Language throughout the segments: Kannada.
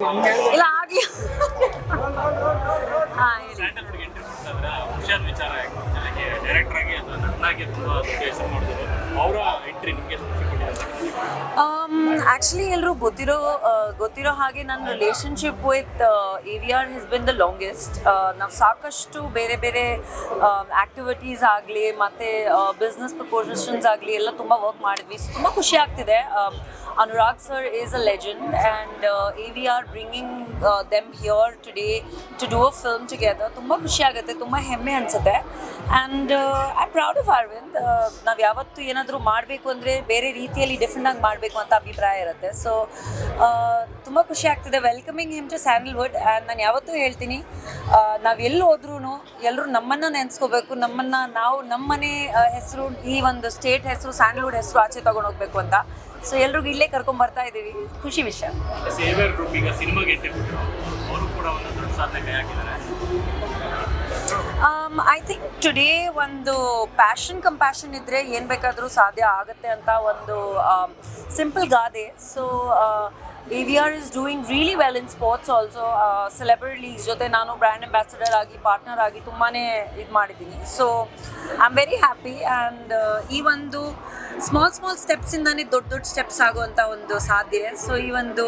ಇಲ್ಲ ಆಗ್ಲಿ. ಸ್ಯಾಂಡಲ್ವುಡ್ಗೆ ಎಂಟ್ರಿ ಕೊಡ್ತಾ ಹುಷಾರ್ ವಿಚಾರ ಡೈರೆಕ್ಟರ್ ಆಗಿ ಅಥವಾ ನಟನಾಗಿ ತುಂಬ ಹೆಸರು ಮಾಡಿದ್ರು ಅವರ ಎಂಟ್ರಿ ನಿಮಗೆ ಆ್ಯಕ್ಚುಲಿ ಎಲ್ಲರೂ ಗೊತ್ತಿರೋ ಹಾಗೆ ನನ್ನ relationship with AVR has been the longest. ನಾವು ಸಾಕಷ್ಟು ಬೇರೆ ಬೇರೆ ಆ್ಯಕ್ಟಿವಿಟೀಸ್ ಆಗಲಿ ಮತ್ತು ಬಿಸ್ನೆಸ್ ಪ್ರಪೋಸಲ್ಸ್ ಆಗಲಿ ಎಲ್ಲ ತುಂಬ ವರ್ಕ್ ಮಾಡಿದ್ವಿ. ತುಂಬ ಖುಷಿ ಆಗ್ತಿದೆ. Anurag sir is a legend and AVR bringing them here today to do a film together. ತುಂಬ ಖುಷಿ ಆಗುತ್ತೆ, ತುಂಬ ಹೆಮ್ಮೆ ಅನಿಸುತ್ತೆ. And I proud of Aravind. ನಾವು ಯಾವತ್ತೂ ಏನಾದರೂ ಮಾಡಬೇಕು ಅಂದರೆ ಬೇರೆ ರೀತಿಯಲ್ಲಿ ಡಿಫ್ರೆಂಟಾಗಿ ಮಾಡಬೇಕು ಅಂತ ಅಭಿಪ್ರಾಯ ಇರುತ್ತೆ. ಸೊ ತುಂಬ ಖುಷಿ ಆಗ್ತಿದೆ welcoming him to Sandalwood. And ನಾನು ಯಾವತ್ತೂ ಹೇಳ್ತೀನಿ, ನಾವು ಎಲ್ಲಿ ಹೋದ್ರೂ ಎಲ್ಲರೂ ನಮ್ಮನ್ನು ನೆನೆಸ್ಕೋಬೇಕು, ನಾವು ನಮ್ಮನೆ ಹೆಸರು, ಈ ಒಂದು ಸ್ಟೇಟ್ ಹೆಸರು, ಸ್ಯಾಂಡಲ್ವುಡ್ ಹೆಸರು ಆಚೆ ತೊಗೊಂಡು ಹೋಗ್ಬೇಕು ಅಂತ. ಸೊ ಎಲ್ರಿಗೂ ಇಲ್ಲೇ ಕರ್ಕೊಂಡು ಬರ್ತಾ ಇದ್ದೀವಿ, ಖುಷಿ ವಿಷಯ. ಸೇವಿಯರ್ ಗ್ರೂಪ್ ಈಗ ಸಿನಿಮಾಗೆ ಎಂಟ್ರಿ ಕೊಟ್ಟರು, ಅವರು ಕೂಡ ಒಂದು ದೊಡ್ಡ ಸಾಧನೆ ಕೈ ಹಾಕಿದ್ದಾರೆ. ಐ ಥಿಂಕ್ ಟುಡೇ ಒಂದು ಕಂಪ್ಯಾಷನ್ ಇದ್ದರೆ ಏನು ಬೇಕಾದರೂ ಸಾಧ್ಯ ಆಗುತ್ತೆ ಅಂತ ಒಂದು ಸಿಂಪಲ್ ಗಾದೆ. So AVR is doing really well in sports also. Celebrities ಜೊತೆ ನಾನು ಬ್ರ್ಯಾಂಡ್ ಅಂಬಾಸಿಡರ್ ಆಗಿ, ಪಾರ್ಟ್ನರ್ ಆಗಿ ತುಂಬಾ ಇದು ಮಾಡಿದ್ದೀನಿ. So I am very happy. And ಈ ಒಂದು ಸ್ಮಾಲ್ ಸ್ಟೆಪ್ಸಿಂದಾನೇ ದೊಡ್ಡ ಸ್ಟೆಪ್ಸ್ ಆಗುವಂಥ ಒಂದು ಸಾಧ್ಯ. ಸೊ ಈ ಒಂದು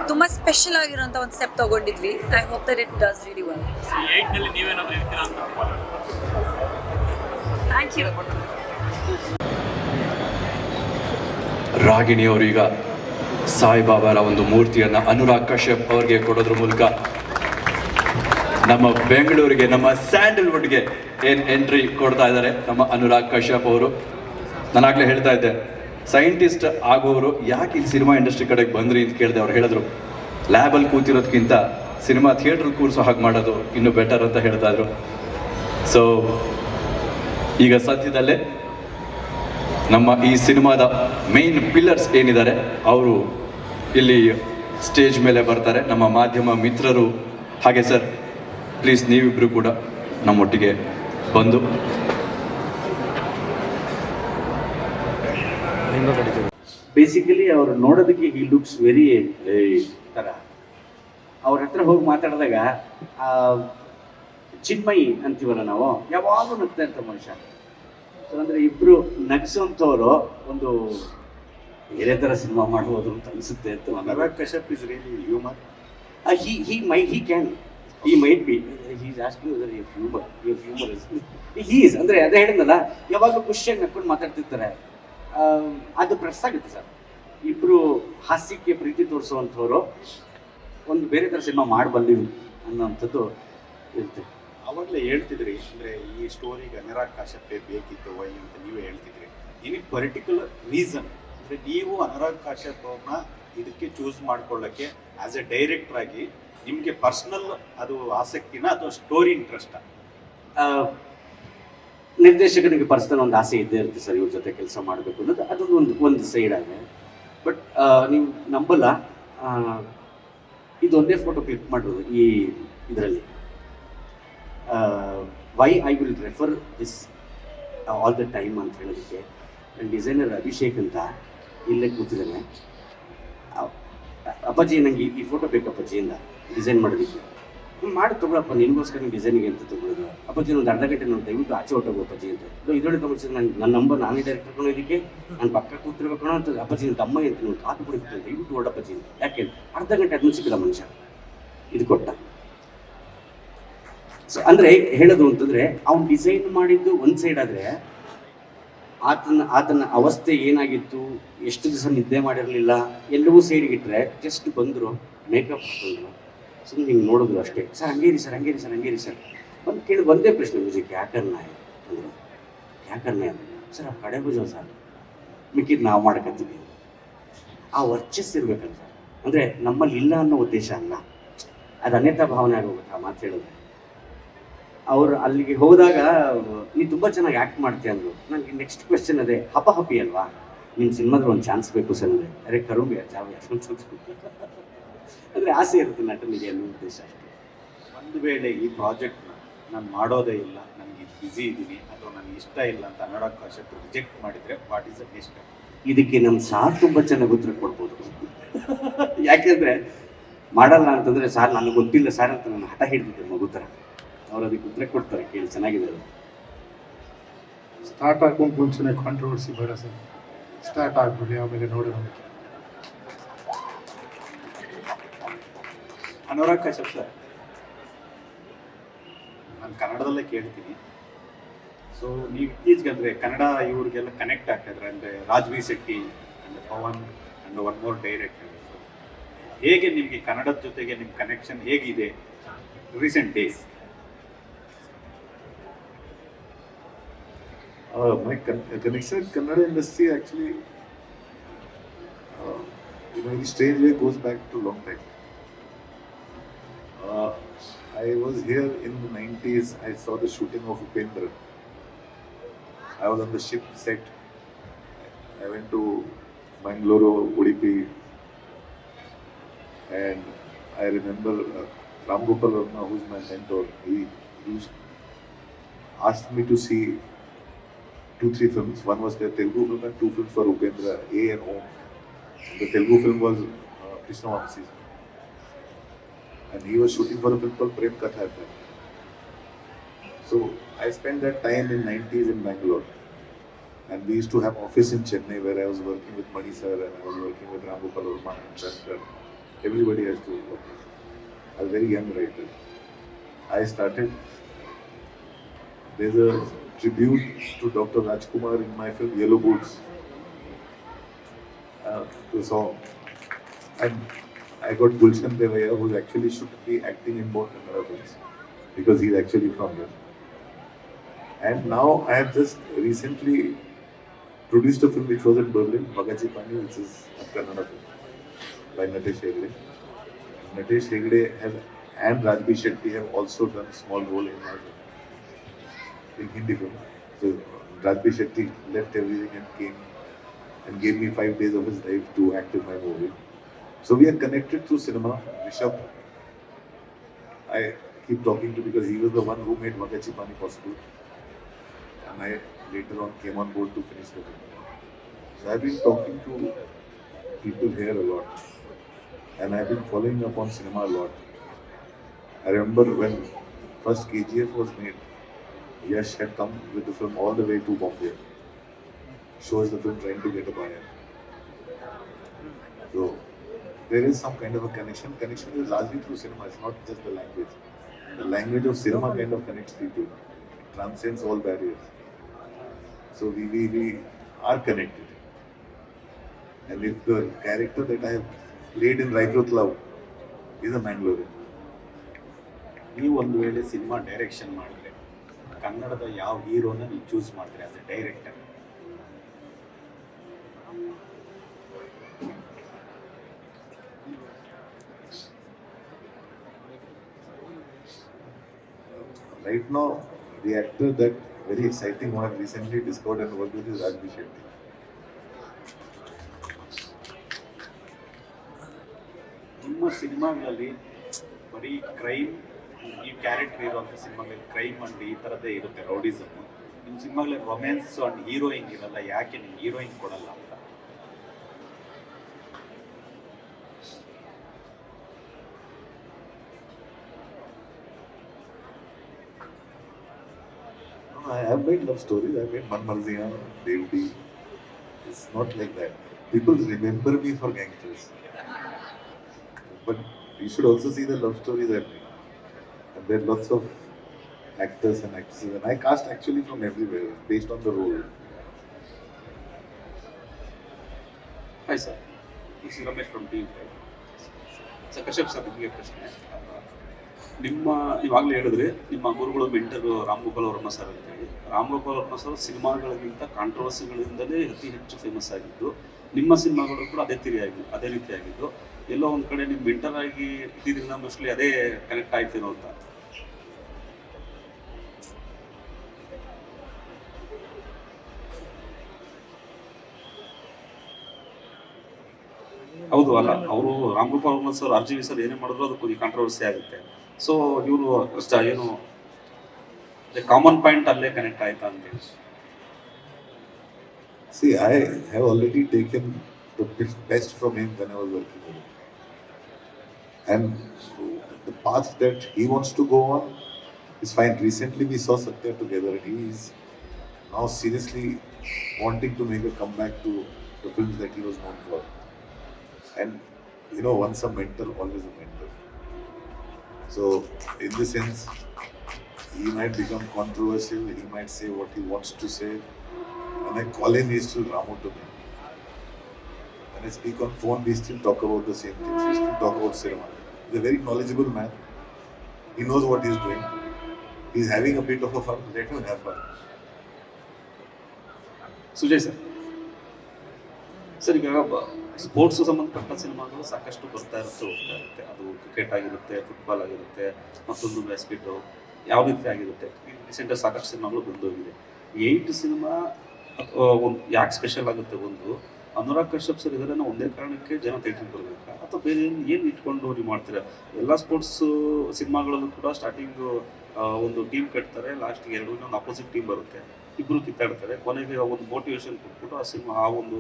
ತುಂಬ ಸ್ಪೆಷಲ್ ಆಗಿರೋಂಥ ಒಂದು ಸ್ಟೆಪ್ ತೊಗೊಂಡಿದ್ವಿ. I hope that it does really well. Thank you. ರಾಗಿಣಿಯವರು ಈಗ ಸಾಯಿಬಾಬಾರ ಒಂದು ಮೂರ್ತಿಯನ್ನು ಅನುರಾಗ್ ಕಶ್ಯಪ್ ಅವರಿಗೆ ಕೊಡೋದ್ರ ಮೂಲಕ ನಮ್ಮ ಬೆಂಗಳೂರಿಗೆ, ನಮ್ಮ ಸ್ಯಾಂಡಲ್ವುಡ್ಗೆ ಎಂಟ್ರಿ ಕೊಡ್ತಾ ಇದ್ದಾರೆ ನಮ್ಮ ಅನುರಾಗ್ ಕಶ್ಯಪ್ ಅವರು. ನಾನಾಗಲೇ ಹೇಳ್ತಾ ಇದ್ದೆ, ಸೈಂಟಿಸ್ಟ್ ಆಗೋರು ಯಾಕೆ ಇಲ್ಲಿ ಸಿನಿಮಾ ಇಂಡಸ್ಟ್ರಿ ಕಡೆಗೆ ಬಂದ್ರಿ ಅಂತ ಕೇಳಿದೆ. ಅವ್ರು ಹೇಳಿದ್ರು, ಲ್ಯಾಬಲ್ಲಿ ಕೂತಿರೋದಕ್ಕಿಂತ ಸಿನಿಮಾ ಥಿಯೇಟ್ರಲ್ಲಿ ಕೂರಿಸೋ ಹಾಗೆ ಮಾಡೋದು ಇನ್ನೂ ಬೆಟರ್ ಅಂತ ಹೇಳ್ತಾ ಇದ್ರು. ಸೊ ಈಗ ಸದ್ಯದಲ್ಲೇ ನಮ್ಮ ಈ ಸಿನಿಮಾದ ಮೇನ್ ಪಿಲ್ಲರ್ಸ್ ಏನಿದ್ದಾರೆ ಅವರು ಇಲ್ಲಿ ಸ್ಟೇಜ್ ಮೇಲೆ ಬರ್ತಾರೆ, ನಮ್ಮ ಮಾಧ್ಯಮ ಮಿತ್ರರು. ಹಾಗೆ ಸರ್, ಪ್ಲೀಸ್ ನೀವಿಬ್ಬರು ಕೂಡ ನಮ್ಮೊಟ್ಟಿಗೆ ಬಂದು. ಬೇಸಿಕಲಿ ಅವ್ರು ನೋಡೋದಕ್ಕೆ ಹಿ ಲುಕ್ಸ್ ವೆರಿ ಥರ. ಅವ್ರ ಹತ್ರ ಹೋಗಿ ಮಾತಾಡಿದಾಗ ಚಿನ್ಮಯಿ ಅಂತೀವಲ್ಲ ನಾವು, ಯಾವಾಗಲೂ ನಗ್ತಾ ಇರ್ತಾರೆ ಮನುಷ್ಯ. ಸೊ ಅಂದರೆ ಇಬ್ಬರು ನಗಿಸೋಂಥವ್ರು ಒಂದು ಬೇರೆ ಥರ ಸಿನಿಮಾ ಮಾಡ್ಬೋದು ಅಂತ ಅನಿಸುತ್ತೆ ಅಂತ. Anurag Kashyap is really humour. He might be. He's asking whether you have humor. He is. ಅಂದರೆ ಅದೇ ಹೇಳಿದ್ನಲ್ಲ, ಯಾವಾಗಲೂ ಖುಷಿಯಾಗಿ ನಕ್ಕೊಂಡು ಮಾತಾಡ್ತಿರ್ತಾರೆ. ಅದು ಪ್ರೆಸ್ ಆಗುತ್ತೆ ಸರ್. ಇಬ್ಬರು ಹಾಸ್ಯಕ್ಕೆ ಪ್ರೀತಿ ತೋರಿಸುವಂಥವ್ರು ಒಂದು ಬೇರೆ ಥರ ಸಿನಿಮಾ ಮಾಡಬಲ್ಲಿವಿ ಅನ್ನೋವಂಥದ್ದು ಇರುತ್ತೆ. ಅವಾಗಲೇ ಹೇಳ್ತಿದ್ರಿ, ಅಂದರೆ ಈ ಸ್ಟೋರಿಗೆ ಅನುರಾಗ್ ಕಶ್ಯಪೇ ಬೇಕಿತ್ತು ವೈ ಅಂತ ನೀವೇ ಹೇಳ್ತಿದ್ರಿ. ಎನಿ ಪರ್ಟಿಕ್ಯುಲರ್ ರೀಸನ್ ಅಂದರೆ ನೀವು ಅನುರಾಗ್ ಕಶ್ಯಪ್ ಅವ್ರನ್ನ ಇದಕ್ಕೆ ಚೂಸ್ ಮಾಡ್ಕೊಳ್ಳೋಕ್ಕೆ ಆ್ಯಸ್ ಎ ಡೈರೆಕ್ಟರ್ ಆಗಿ ನಿಮಗೆ ಪರ್ಸ್ನಲ್ ಅದು ಆಸಕ್ತಿನ ಅಥವಾ ಸ್ಟೋರಿ ಇಂಟ್ರೆಸ್ಟಾ? ನಿರ್ದೇಶಕನಿಗೆ ಪರ್ಸನಲ್ ಒಂದು ಆಸೆ ಇದ್ದೇ ಇರುತ್ತೆ ಸರ್, ಇವ್ರ ಜೊತೆ ಕೆಲಸ ಮಾಡಬೇಕು ಅನ್ನೋದು. ಅದೊಂದು ಒಂದು ಸೈಡ್ ಆಗಿದೆ. ಬಟ್ ನೀವು ನಂಬಲ್ಲ, ಇದೊಂದೇ ಫೋಟೋ ಕ್ಲಿಕ್ ಮಾಡಿರೋದು ಈ ಇದರಲ್ಲಿ. Why I will refer this all the time ಅಂತ ಹೇಳೋದಕ್ಕೆ, ಡಿಸೈನರ್ ಅಭಿಷೇಕ್ ಅಂತ ಇಲ್ಲೇ ಕೂತಿದ್ದಾನೆ. ಅಪ್ಪಾಜಿ ನಂಗೆ ಈ ಫೋಟೋ ಬೇಕು ಅಪ್ಪಾಜಿಯಿಂದ ಡಿಸೈನ್ ಮಾಡೋದಕ್ಕೆ. ಮಾಡಿ ತೊಗೊಳಪ್ಪ, ನಿನಗೋಸ್ಕರ ಡಿಸೈನಿಗೆ ಅಂತ ತೊಗೊಳೋದು. ಅಪ್ಪಾಜಿ ಒಂದು ಅರ್ಧ ಗಂಟೆ ನಾನು ದಯವಿಟ್ಟು ಆಚೆ ಹೊಟ್ಟೋಗು ಅಪ್ಪಾಜಿ ಅಂತ. ಇದೊಳ್ಳೆ ತಗೊಂಡು ನನ್ನ ನಂಬರ್ ನಾನೇ ಡೈರೆಕ್ಟ್ ಕರ್ಕೊಂಡು ಇದಕ್ಕೆ ನಾನು ಪಕ್ಕ ಕೂತಿರ್ಬೇಕಣ ಅಂತ. ಅಪ್ಪಾಜಿ ನನ್ನ ತಮ್ಮ ಅಂತ ನೋಡಿ ಕಾತು ಕೊಡಿಸ್ತೀನಿ, ದಯವಿಟ್ಟು ಹೊಡಪ್ಪಾಜಿ ಅಂತ. ಯಾಕೆ ಅರ್ಧ ಗಂಟೆ ಅದನ್ನು ಸಿಕ್ಕಿದ ಮನುಷ್ಯ ಇದು ಕೊಟ್ಟ. ಸೊ ಅಂದರೆ ಹೇಳೋದು ಅಂತಂದರೆ, ಅವ್ನು ಡಿಸೈನ್ ಮಾಡಿದ್ದು ಒಂದು ಸೈಡ್ ಆದರೆ ಆತನ ಅವಸ್ಥೆ ಏನಾಗಿತ್ತು, ಎಷ್ಟು ದಿವಸ ನಿದ್ದೆ ಮಾಡಿರಲಿಲ್ಲ, ಎಲ್ಲವೂ ಸೈಡ್ಗಿಟ್ರೆ ಜಸ್ಟ್ ಬಂದರು, ಮೇಕಪ್ ಹಾಕೊಂಡ್ರು, ಸುಮ್ಮನೆ ಹಿಂಗೆ ನೋಡಿದ್ರು ಅಷ್ಟೇ. ಸರ್ ಹಂಗೇರಿ ಸರ್ ಬಂದು ಕೇಳಿ ಒಂದೇ ಪ್ರಶ್ನೆ, ಮ್ಯೂಸಿಕ್ ಯಾಕರ್ನ ಅಂದರು. ಯಾಕರ್ನ ಅಂದ್ರೆ ಸರ್ ಆ ಕಡೆ ಬಜೋ ಸರ್, ಮಿಕ್ಕಿದ್ದು ನಾವು ಮಾಡ್ಕೊತೀವಿ. ಆ ವರ್ಚಸ್ ಇರ್ಬೇಕಲ್ಲ ಸರ್. ಅಂದರೆ ನಮ್ಮಲ್ಲಿ ಇಲ್ಲ ಅನ್ನೋ ಉದ್ದೇಶ ಅಲ್ಲ, ಅದು ಅನ್ಯತಾ ಭಾವನೆ ಆಗೋಗುತ್ತೆ ಆ ಮಾತು ಹೇಳಿದ್ರೆ. ಅವರು ಅಲ್ಲಿಗೆ ಹೋದಾಗ ನೀನು ತುಂಬ ಚೆನ್ನಾಗಿ ಆ್ಯಕ್ಟ್ ಮಾಡ್ತೀಯ ಅಂದರು. ನನಗೆ ನೆಕ್ಸ್ಟ್ ಕ್ವೆಶ್ಚನ್ ಅದೇ, ಹಪಿ ಅಲ್ವಾ, ನಿಮ್ಮ ಸಿನಿಮಾದ್ರೆ ಒಂದು ಚಾನ್ಸ್ ಬೇಕು ಸರ್ ಅಂದರೆ. ಅರೆ ಕರುಂಬಿ ಜಾವ್ಯ ಅಂದರೆ ಆಸೆ ಇರುತ್ತೆ ನಟನಿಗೆ ಅನ್ನೋ ಉದ್ದೇಶ ಅಷ್ಟೇ. ಒಂದು ವೇಳೆ ಈ ಪ್ರಾಜೆಕ್ಟ್ನ ನಾನು ಮಾಡೋದೇ ಇಲ್ಲ, ನನಗೆ ಇದು ಬ್ಯುಸಿ ಇದ್ದೀನಿ ಅಥವಾ ನನಗೆ ಇಷ್ಟ ಇಲ್ಲ ಅಂತ ಅನುರಾಗ್ ಕಶ್ಯಪ್ ರಿಜೆಕ್ಟ್ ಮಾಡಿದರೆ ವಾಟ್ ಈಸ್ ದ ನೆಕ್ಸ್ಟ್? ಇದಕ್ಕೆ ನಮ್ಮ ಸಾರ್ ತುಂಬ ಚೆನ್ನಾಗಿ ಉತ್ತರ ಕೊಡ್ಬೋದು. ಯಾಕೆಂದರೆ ಮಾಡಲ್ಲ ಅಂತಂದರೆ ಸರ್ ನನಗೆ ಗೊತ್ತಿಲ್ಲ ಸರ್ ಅಂತ ನಾನು ಹಠ ಹಿಡಿದಿದ್ದೆ ಮಗು ಥರ. ಅವ್ರು ಅದಕ್ಕೆ ಉತ್ತರ ಕೊಡ್ತಾರೆ, ಕೇಳಿ ಚೆನ್ನಾಗಿದೆ ಅದು. ಸ್ಟಾರ್ಟ್ ಆಗೋಕೆ ಮುಂಚೆನೇ ಕಾಂಟ್ರವರ್ಸಿ ಬೇಡ ಸರ್, ಸ್ಟಾರ್ಟ್ ಆಗ್ಬಿಡಿ ಆಮೇಲೆ ನೋಡೋಣ. ಅನುರಾಗ್ ಕಶ್ಯಪ್ ಸರ್, ನಾನು ಕನ್ನಡದಲ್ಲೇ ಕೇಳ್ತೀನಿ. ಸೊ ನೀವು ಇತ್ತೀಚೆಗೆ ಅಂದರೆ ಕನ್ನಡ ಇವ್ರಿಗೆಲ್ಲ ಕನೆಕ್ಟ್ ಆಗ್ತಾಯಿದ್ರೆ, ಅಂದರೆ Raj B Shetty and Pavan and one more director, ಹೇಗೆ ನಿಮಗೆ ಕನ್ನಡದ ಜೊತೆಗೆ ನಿಮ್ಮ ಕನೆಕ್ಷನ್ ಹೇಗಿದೆ recent days? My connection with Kannada industry actually, in a very strange way, goes back to long time. I was here in the 90s. I saw the shooting of Upendra. I was on the ship set. I went to Bangalore, Udupi, and I remember Ram Gopal Varma, who's my mentor. He asked me to see 2-3 films. One was the Telugu film and 2 films for Upendra, A and Om. The Telugu film was Krishna Vamsi. And he was shooting for a film called Prem Katha at that time. So I spent that time in 90s in Bangalore. And we used to have office in Chennai where I was working with Mani sir and I was working with Ram Gopal Varma and Shankar. Everybody has to work. I was a very young writer. I started, there's a tribute to Dr. Rajkumar in my film Yellow Boots, the song. And I got Gulshan Devaya, who actually should be acting in more Kannada films because he's actually from here. And now I have just recently produced a film which was in Berlin, Bagachi Pani, which is a Kannada film by Natesh Hegde. Natesh Hegde and Rajbi Shetty have also done small role in my film, in Hindi film. So Rajbi Shetty left everything and came and gave me 5 days of his life to act in my movie. So we are connected through cinema. Rishabh, I keep talking to because he was the one who made Vagachi Pani possible. And I later on came on board to finish the film. So I've been talking to people here a lot. And I've been following up on cinema a lot. I remember when first KGF was made, Yash had come with the film all the way to Bombay. Shows the film trying to get a buyer. So there is some kind of a connection. Connection is largely through cinema. It's not just the language. The language of cinema kind of connects people. It transcends all barriers. So we are connected. And if the character that I have played in Right with Love is a Mangalorean. ನೀವು ಒಂದು ವೇಳೆ ಸಿನಿಮಾ ಡೈರೆಕ್ಷನ್ ಮಾಡಿದ್ರೆ ಕನ್ನಡದ ಯಾವ ಹೀರೋನ ನೀವು ಚೂಸ್ ಮಾಡ್ತೀರಿ as A director? Right now, the actor that very exciting who I have recently discovered and worked with is Rajbi Shetty. ನಿಮ್ಮ ಸಿನಿಮಾಗಳಲ್ಲಿ ಬರೀ ಕ್ರೈಮ್, ಈ ಕ್ಯಾರೆಕ್ಟರ್ ಇರುವಂಥ ಸಿನಿಮಾಗಳಲ್ಲಿ ಕ್ರೈಮ್ ಅಂಡ್ ಈ ಥರದ್ದೇ ಇರುತ್ತೆ, ರೌಡಿಸಮ್. ನಿಮ್ಮ ಸಿನಿಮಾಗಳಲ್ಲಿ ರೊಮ್ಯಾನ್ಸ್ ಅಂಡ್ ಹೀರೋಯಿನ್ ಇರಲ್ಲ, ಯಾಕೆ ನೀವು ಹೀರೋಯಿನ್ ಕೊಡಲ್ಲ ಅಂತ? I have made love stories. I have made Man Marziyan, Devdi. It's not like that. People remember me for gangsters. But you should also see the love stories I made. And there are lots of actors and actresses. And I cast actually from everywhere based on the role. Hi sir, it's Ramesh from T. Sir Kashyap sir, ನಿಮಗೆ ಪ್ರಶ್ನೆ. ನೀವಾಗಲೇ ಹೇಳಿದ್ರೆ ನಿಮ್ಮ ಗುರುಗಳು ಮೆಂಟರು ರಾಮ್ ಗೋಪಾಲ್ ವರ್ಮ ಸರ್ ಅಂತೇಳಿ. ರಾಮ್ ಗೋಪಾಲ್ ವರ್ಮ ಸರ್ ಸಿನಿಮಾಗಳಿಗಿಂತ ಕಾಂಟ್ರವರ್ಸಿಗಳಿಂದಲೇ ಅತಿ ಹೆಚ್ಚು ಫೇಮಸ್ ಆಗಿದ್ದು. ನಿಮ್ಮ ಸಿನಿಮಾಗಳು ಕೂಡ ಅದೇ ರೀತಿಯಾಗಿದ್ದು. ಎಲ್ಲೋ ಒಂದು ಕಡೆ ನಿಮ್ಮ ಮೆಂಟರ್ ಆಗಿ ಇದ್ದಿದ್ದರಿಂದ ಮೋಸ್ಟ್ಲಿ ಅದೇ ಕನೆಕ್ಟ್ ಆಯ್ತೇನೋ ಅಂತ. ಹೌದು ಅಲ್ಲ, ಅವರು Ram Gopal Varma sir RGV sir ಏನೇ ಮಾಡಿದ್ರು ಅದಕ್ಕೆ ಕಾಂಟ್ರವರ್ಸಿ ಆಗುತ್ತೆ. ಸೊ ಇವರು ಏನು ಕಾಮನ್ ಪಾಯಿಂಟ್ ಅಲ್ಲೇ ಕನೆಕ್ಟ್ ಆಯ್ತಾ ಅಂತೇಳಿ. See, I have already taken the best from him when I was working with him. And the path that he wants to go on is fine. Recently we saw Satya together and he is now seriously wanting to make a comeback to the films that he was known for. And you know, once a mentor, always a mentor. So in this sense, he might become controversial, he might say what he wants to say. When I call him, he's still Ramu to me. When I speak on phone, we still talk about the same things. We still talk about cinema. He's a very knowledgeable man. He knows what he's doing. He's having a bit of a fun. Let him have fun. Sujay sir ಈಗ ಸ್ಪೋರ್ಟ್ಸ್ ಸಂಬಂಧಪಟ್ಟ ಸಿನಿಮಾಗಳು ಸಾಕಷ್ಟು ಬರ್ತಾ ಇರುತ್ತೆ, ಹೋಗ್ತಾ ಇರುತ್ತೆ. ಅದು ಕ್ರಿಕೆಟ್ ಆಗಿರುತ್ತೆ, ಫುಟ್ಬಾಲ್ ಆಗಿರುತ್ತೆ, ಮತ್ತೊಂದು ಬ್ಯಾಸ್ಕೆಟು, ಯಾವ ರೀತಿ ಆಗಿರುತ್ತೆ. ರೀಸೆಂಟಾಗಿ ಸಾಕಷ್ಟು ಸಿನಿಮಾಗಳು ಬಂದೋಗಿದೆ. 8 ಸಿನಿಮಾ ಒಂದು ಯಾಕೆ ಸ್ಪೆಷಲ್ ಆಗುತ್ತೆ? ಒಂದು, ಅನುರಾಗ್ ಕಶ್ಯಪ್ ಸರ್ ಇದನ್ನು ಒಂದೇ ಕಾರಣಕ್ಕೆ ಜನ ಥಿಯೇಟ್ರಿಗೆ ಬರಬೇಕಾ, ಅಥವಾ ಬೇರೆ ಏನು ಇಟ್ಕೊಂಡು ನೀವು ಮಾಡ್ತೀರಾ? ಎಲ್ಲ ಸ್ಪೋರ್ಟ್ಸ್ ಸಿನಿಮಾಗಳಲ್ಲೂ ಕೂಡ ಸ್ಟಾರ್ಟಿಂಗು ಒಂದು ಟೀಮ್ ಕಟ್ತಾರೆ, ಲಾಸ್ಟ್ಗೆ ಇನ್ನೊಂದು ಅಪೋಸಿಟ್ ಟೀಮ್ ಬರುತ್ತೆ, ಇಬ್ಬರು ಕಿತ್ತಾಡ್ತಾರೆ, ಕೊನೆಗೆ ಒಂದು ಮೋಟಿವೇಶನ್ ಕೊಟ್ಬಿಟ್ಟು ಆ ಒಂದು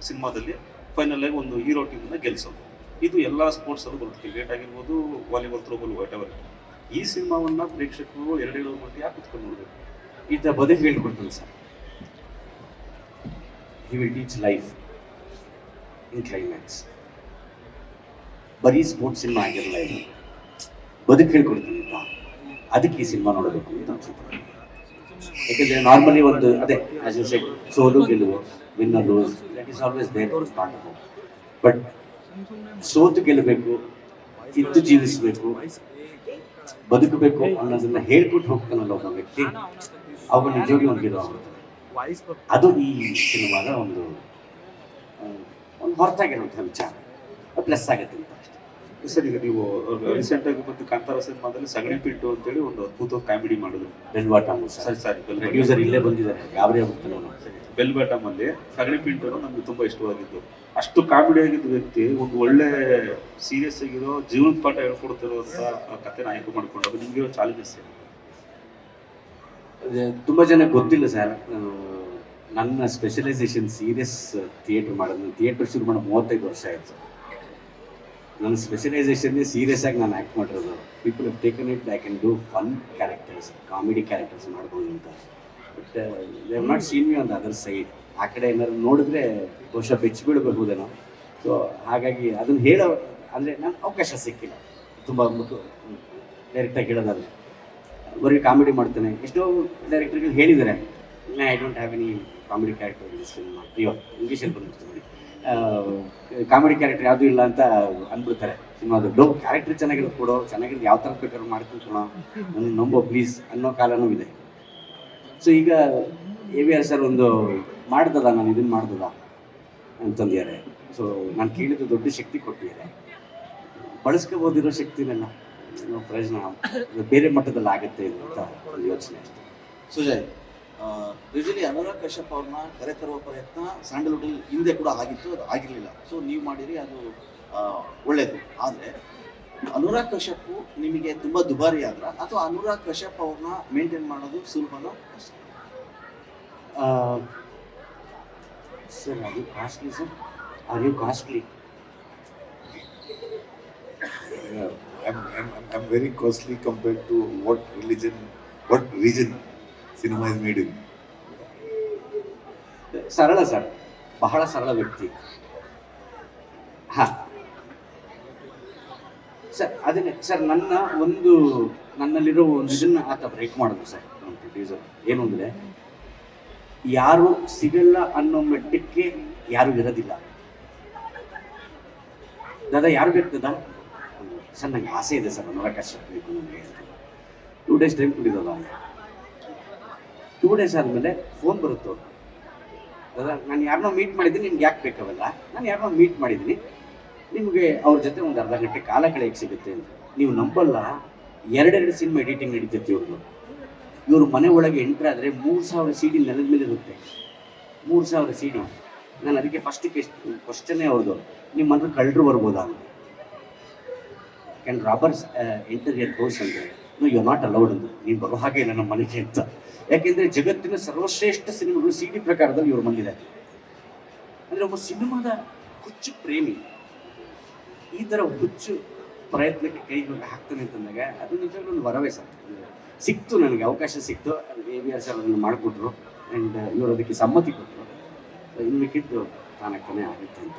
ಸಿನಿಮಾದಲ್ಲಿ ಫೈನಲ್ ಆಗಿ ಒಂದು ಹೀರೋ ಟೀಮನ್ನ ಗೆಲ್ಲಿಸೋದು. ಇದು ಎಲ್ಲ ಸ್ಪೋರ್ಟ್ಸಲ್ಲೂ ಬರುತ್ತೆ, ಕ್ರಿಕೆಟ್ ಆಗಿರ್ಬೋದು, ವಾಲಿಬಾಲ್, ಥ್ರೋಬಾಲ್, ವಾಟೆವರ್. ಈ ಸಿನಿಮಾವನ್ನು ಪ್ರೇಕ್ಷಕರು 2 ಗಂಟೆ ಯಾಕೆ ಕುತ್ಕೊಂಡು ನೋಡಬೇಕು? ಈತ ಬದುಕು ಹೇಳ್ಕೊಡ್ತಾನೆ sir. He will teach life in climax. ಬರೀ ಸ್ಪೋರ್ಟ್ಸ್ ಸಿನಿಮಾ ಆಗಿರಲ್ಲ, ಇದು ಬದುಕು ಹೇಳ್ಕೊಡ್ತಾನೆ. ಅದಕ್ಕೆ ಈ ಸಿನಿಮಾ ನೋಡಬೇಕು ಅಂತ ಅನ್ಸುತ್ತೆ. ಯಾಕೆಂದರೆ ನಾರ್ಮಲಿ ಒಂದು ಅದೇ ಆಸ್ ಯು ಸೆಡ್, ಸೋಲು ಗೆಲುವು, winner lose, that is always there part of it. But ಸೋತು ಗೆಲ್ಲಬೇಕು, ಇದ್ದು ಜೀವಿಸಬೇಕು, ಬದುಕಬೇಕು ಅನ್ನೋದನ್ನ ಹೇಳ್ಕೊಟ್ಟು ಹೋಗ್ತಾನಲ್ಲ ಒಬ್ಬ ವ್ಯಕ್ತಿ, ಅವಾಗ ನಿಜವಾಗ್ಲೂ ಒಂದು ಗೆಲುವು ಆಗುತ್ತೆ. ಅದು ಈ ಸಿನಿಮಾದ ಒಂದು ಹೊರತಾಗಿರುವಂಥ ವಿಚಾರ, ಪ್ಲಸ್ ಆಗುತ್ತೆ ಅಂತ ಅಷ್ಟೇ. ಸರ್, ಈಗ ನೀವು ರೀಸೆಂಟಾಗಿ ಬಂದು ಕಾಂತಾರ ಸಿನಿಮಾದಲ್ಲಿ ಸಗಣಿ ಪಿಂಟು ಅಂತೇಳಿ ಒಂದು ಅದ್ಭುತ ಕಾಮಿಡಿ ಮಾಡಿದ್ರು. ಬೆಲ್ವಾಟಮ್ ಪ್ರೊಡ್ಯೂಸರ್ ಇಲ್ಲೇ ಬಂದಿದ್ದಾರೆ, ಗಾಬರಿ ಆಗುತ್ತೆ. ಬೆಲ್ ಬಾಟಮ್ ಅಲ್ಲಿ ಸಗಣಿ ಪಿಂಟು ನಮ್ಗೆ ತುಂಬಾ ಇಷ್ಟವಾಗಿದ್ದು. ಅಷ್ಟು ಕಾಮಿಡಿ ಆಗಿದ್ದ ವ್ಯಕ್ತಿ ಒಂದು ಒಳ್ಳೆ ಸೀರಿಯಸ್ ಆಗಿರೋ ಜೀವನದ ಪಾಠ ಹೇಳ್ಕೊಡ್ತಿರುವಂತ ಕಥೆನ ಆಯ್ಕೆ ಮಾಡ್ಕೊಂಡು ನಿಮ್ಗೆ ಚಾಲೆಂಜಸ್ ತುಂಬ ಜನ ಗೊತ್ತಿಲ್ಲ ಸರ್. ನನ್ನ ಸ್ಪೆಷಲೈಸೇಷನ್ ಸೀರಿಯಸ್ ಥಿಯೇಟರ್ ಮಾಡೋದು. ಥಿಯೇಟರ್ ಶುರು ಮಾಡೋ 35 ವರ್ಷ ಆಯಿತು. ನನ್ನ ಸ್ಪೆಷಲೈಸೇಷನ್ನೇ ಸೀರಿಯಸ್ ಆಗಿ ನಾನು ಆ್ಯಕ್ಟ್ ಮಾಡಿರೋದು. People have taken it, I can do fun characters, comedy characters ಮಾಡ್ಬೋದು ಅಂತ. But they have not seen me on the other side. ಆ ಕಡೆ ಏನಾದ್ರು ನೋಡಿದ್ರೆ ಬಹುಶಃ ಬೆಚ್ಚಿ ಬೀಳಬಹುದೇನೋ. ಸೊ ಹಾಗಾಗಿ ಅದನ್ನು ಹೇಳೋ ಅಂದರೆ ನಮ್ಗೆ ಅವಕಾಶ ಸಿಕ್ಕಿಲ್ಲ. ತುಂಬ ಡೈರೆಕ್ಟಾಗಿ ಹೇಳೋದಾದರೆ ಬರೀ ಕಾಮಿಡಿ ಮಾಡ್ತಾನೆ. ಎಷ್ಟೋ ಡೈರೆಕ್ಟರ್ಗಳು ಹೇಳಿದ್ದಾರೆ, I don't have any comedy character in cinema. ಅಯ್ಯೋ, ಇಂಗ್ಲೀಷಲ್ಲಿ ಬಂದ್ಬಿಡ್ತು ನೋಡಿ, ಕಾಮಿಡಿ ಕ್ಯಾರೆಕ್ಟರ್ ಯಾವುದೂ ಇಲ್ಲ ಅಂತ ಅಂದ್ಬಿಡ್ತಾರೆ ಸಿನಿಮಾದು. ಕ್ಯಾರೆಕ್ಟರ್ ಚೆನ್ನಾಗಿರೋದು ಕೊಡೋ, ಚೆನ್ನಾಗಿರೋದು ಯಾವ ಥರ ಬೇಕಾದ್ರೂ ಮಾಡ್ತೀನಿ ಕೊಡೋ, ನನಗೆ ನಂಬೋ ಪ್ಲೀಸ್ ಅನ್ನೋ ಕಾಲನೂ ಇದೆ. ಸೊ ಈಗ AVR ಸರ್ ಒಂದು ಮಾಡ್ದದ, ನಾನು ಇದನ್ನು ಮಾಡ್ದದ ಅಂತಂದಿದ್ದಾರೆ. ಸೊ ನಾನು ಕೇಳಿದ್ದು ದೊಡ್ಡ ಶಕ್ತಿ ಕೊಟ್ಟಿದ್ದಾರೆ, ಬಳಸ್ಕೋಬೋದಿರೋ ಶಕ್ತಿನೆಲ್ಲ ಪ್ರಯೋಜನ ಬೇರೆ ಮಟ್ಟದಲ್ಲಿ ಆಗುತ್ತೆ ಅಂತ ಒಂದು ಯೋಚನೆ ಅಷ್ಟೇ. ಸುಜಯ್, ಯೂಶಲಿ ಅನುರಾಗ್ ಕಶ್ಯಪ್ ಅವ್ರನ್ನ ಕರೆತರುವ ಪ್ರಯತ್ನ ಸ್ಯಾಂಡಲ್ವುಡ್ಡಲ್ಲಿ ಹಿಂದೆ ಕೂಡ ಆಗಿತ್ತು, ಅದು ಆಗಿರಲಿಲ್ಲ. ಸೊ ನೀವು ಮಾಡಿರಿ, ಅದು ಒಳ್ಳೆಯದು. ಆದರೆ ಅನುರಾಗ್ ಕಶ್ಯಪ್ ನಿಮಗೆ ತುಂಬ ದುಬಾರಿ ಆದ್ರ, ಅಥವಾ ಅನುರಾಗ್ ಕಶ್ಯಪ್ ಅವ್ರನ್ನ ಮೇಂಟೈನ್ ಮಾಡೋದು ಸುಲಭನೋ ಕಷ್ಟ? ಸರ್, ಅದು costly sir. Are you costly? I'm very costly compared to what region cinema is made in. ಸರಳ ಸರ್, ಬಹಳ ಸರಳ ವ್ಯಕ್ತಿ. ಹಾಂ ಸರ್, ಅದನ್ನೇ ಸರ್ ನನ್ನಲ್ಲಿರೋ ಒಂದು ಇದನ್ನು ಆತ ಬ್ರೇಕ್ ಮಾಡೋದು ಸರ್. ನಮ್ಮ ಪ್ರೊಡ್ಯೂಸರ್ ಏನು ಅಂದರೆ, ಯಾರು ಸಿಗಲ್ಲ ಅನ್ನೋ ಮಟ್ಟಕ್ಕೆ ಯಾರು ಇರೋದಿಲ್ಲ. ದಾದಾ ಯಾರು ಬೇಕು ದಾದಾ? ಸರ್, ನನಗೆ ಆಸೆ ಇದೆ ಸರ್, ಅನುರಾಗ್ ಕಶ್ಯಪ್ ಬೇಕು ನನಗೆ. 2 days ಟೈಮ್ ಕೊಟ್ಟಿದ್ದಲ್ಲ. 2 days ಆದಮೇಲೆ ಫೋನ್ ಬರುತ್ತೆ. ದಾದಾ, ನಾನು ಯಾರನ್ನೋ ಮೀಟ್ ಮಾಡಿದ್ದೀನಿ, ನಿಮ್ಗೆ ಯಾಕೆ ಬೇಕಾವಲ್ಲ? ನಾನು ಯಾರನ್ನೋ ಮೀಟ್ ಮಾಡಿದ್ದೀನಿ, ನಿಮಗೆ ಅವ್ರ ಜೊತೆ ಒಂದು ಅರ್ಧ ಗಂಟೆ ಕಾಲ ಕಳೆಯಕ್ಕೆ ಸಿಗುತ್ತೆ ಅಂತ. ನೀವು ನಂಬಲ್ಲ, 2 ಸಿನಿಮಾ ಎಡಿಟಿಂಗ್ ನಡೀತೈತಿ ಇವ್ರದ್ದು. ಇವರು ಮನೆ ಒಳಗೆ ಎಂಟ್ರ್ ಆದರೆ 3000 CD ನೆಲದ ಮೇಲೆ ಇರುತ್ತೆ. 3000 CD. ನಾನು ಅದಕ್ಕೆ ಫಸ್ಟ್ ಕ್ವಶನ್ನೇ ಅವ್ರದ್ದು, ನಿಮ್ಮ ಮನೆ ಕಳ್ಳರು ಬರ್ಬೋದಾ ಅಂತ. Can robbers enter your house ಅಂದರೆ, no you are not allowed ಅಂತ. ನೀನು ಬರೋ ಹಾಗೆ ಇಲ್ಲ ನಮ್ಮ ಮನೆಗೆ ಅಂತ. ಯಾಕೆಂದರೆ ಜಗತ್ತಿನ ಸರ್ವಶ್ರೇಷ್ಠ ಸಿನಿಮಾಗಳು CD ಪ್ರಕಾರದಲ್ಲಿ ಇವ್ರು ಬಂದಿದೆ. ಅಂದರೆ ಒಬ್ಬ ಸಿನಿಮಾದ ಹುಚ್ಚು ಪ್ರೇಮಿ ಈ ಥರ ಹುಚ್ಚು ಪ್ರಯತ್ನಕ್ಕೆ ಕೈ ಹಾಕ್ತಾನೆ ಅಂತಂದಾಗ ಅದು ನಿಜವಾಗ್ಲೂ ಒಂದು ವರವೇ ಸರ್. ಸಿಕ್ತು, ನನಗೆ ಅವಕಾಶ ಸಿಕ್ತು, AVR ಸರ್ ಅದನ್ನು ಮಾಡಿಕೊಟ್ರು ಆ್ಯಂಡ್ ಇವರು ಅದಕ್ಕೆ ಸಮ್ಮತಿ ಕೊಟ್ಟರು. ಇನ್ನು ಮಿಕ್ಕಿದ್ದು ತಾನಾಗ್ತಾನೆ ಆಗುತ್ತೆ ಅಂತ.